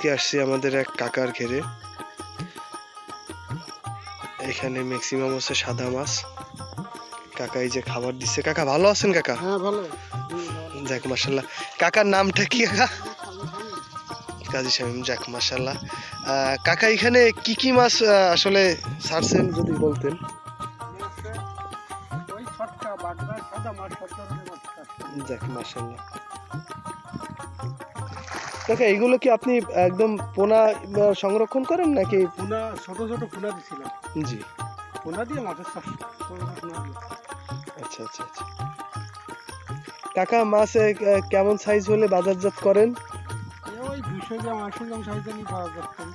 আজকে আসছি আমাদের এক কাকার ঘেরে। এখানে ম্যাক্সিমাম হচ্ছে সাদা মাছ। কাকা এই যে খাবার দিচ্ছে। কাকা ভালো আছেন কাকা? হ্যাঁ ভালো। যাক মাশাল্লাহ। কাকার নামটা কি কাকা? কাজী শামীম। যাক মাশাল্লাহ। কাকা এখানে কি কি মাছ আসলে ছাড়ছেন যদি বলতেন। যাক মাশাল্লাহ। কাকা এগুলো কি আপনি একদম পোনা সংরক্ষণ করেন নাকি? পোনা ছোট ছোট পোনা দিছিলাম। জি। পোনা দিয়ে মাছের চাষ। আচ্ছা আচ্ছা আচ্ছা। কাকা মাছ কেমন সাইজ হলে বাজারজাত করেন? ওই 200 গ্রাম 800 গ্রাম সাইজ আমি বাজারজাত করি।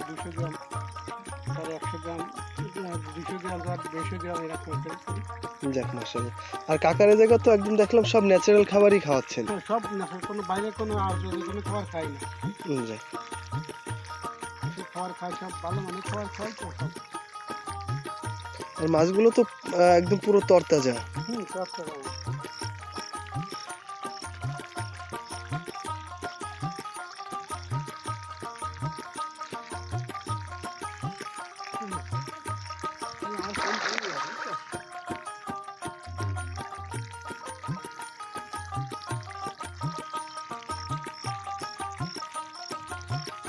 200 গ্রাম আর 100 গ্রাম 200 গ্রাম আর 150 গ্রাম এরকম করি। যাক মাশাআল্লাহ। আর কাকার এই জায়গা তো একদম দেখলাম সব ন্যাচারাল খাবারই খাওয়াচ্ছেন। সব না, কোনো বাইরে কোনো কোনো খাবার খাই না। যাক। খাবার খাই সব ভালো মানে খাবার খাই তো। আর মাছগুলো তো একদম পুরো তরতাজা। তরতাজা।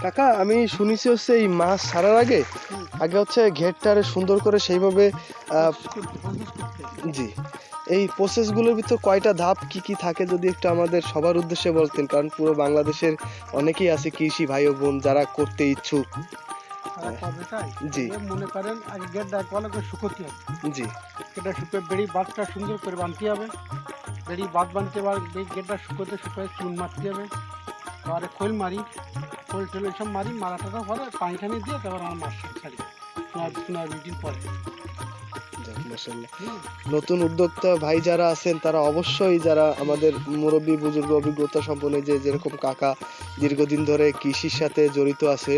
কাকা আমি শুনেছি হচ্ছে এই মাছ ছাড়ার আগে হচ্ছে ঘেরটারে সুন্দর করে সেইভাবে জি এই প্রসেসগুলোর ভিতর কয়টা ধাপ কি কি থাকে যদি একটু আমাদের সবার উদ্দেশ্যে বলতেন, কারণ পুরো বাংলাদেশের অনেকেই আছে কৃষি ভাই ও বোন যারা করতে ইচ্ছুক। জি মনে করেন আগে গেটটা ভালো করে শুকোতে হবে। জি গেটটা শুকিয়ে বেড়ি বাঁধটা সুন্দর করে বাঁধতে হবে। বেড়ি বাঁধ বাঁধতে হবে, গেটটা শুকোতে শুকোয় চুন মারতে হবে। তারপরে খোল মারি, খোল টোল এসব মারি, মারা টাকা পরে পানি টানি দিয়ে তারপর আমার মাছ ছাড়ি 15-20 দিন পরে। নতুন উদ্যোক্তা ভাই যারা আছেন তারা অবশ্যই, যারা আমাদের মুরব্বী বুজুর্গ অভিজ্ঞতা সম্পন্ন যেরকম কাকা দীর্ঘদিন ধরে কৃষির সাথে জড়িত আছে,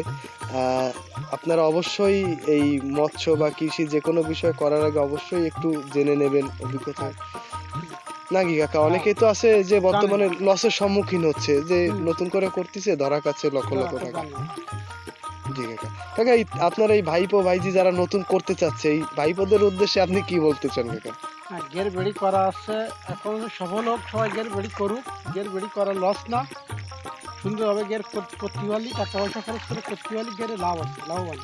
আপনারা অবশ্যই এই মৎস্য বা কৃষি যে কোনো বিষয় করার আগে অবশ্যই একটু জেনে নেবেন অভিজ্ঞতা নাকি কাকা? অনেকেই তো আছে যে বর্তমানে লসের সম্মুখীন হচ্ছে, যে নতুন করে করতেছে ধরা কাছে লক্ষ লক্ষ টাকা। জি কাকা। কাকা আপনার এই ভাইপো ভাইজি যারা নতুন করতে চাচ্ছে, এই ভাইপোদের উদ্দেশ্যে আপনি কি বলতে চান কাকা? গের বেড়ি করা আছে এখন সফল হোক, সবাই গের বেড়ি করুক। গের বেড়ি করা লস না, সুন্দরভাবে গের করতে পারলি টাকা পয়সা খরচ করে করতে পারলি গেরে লাভ আছে, লাভবান।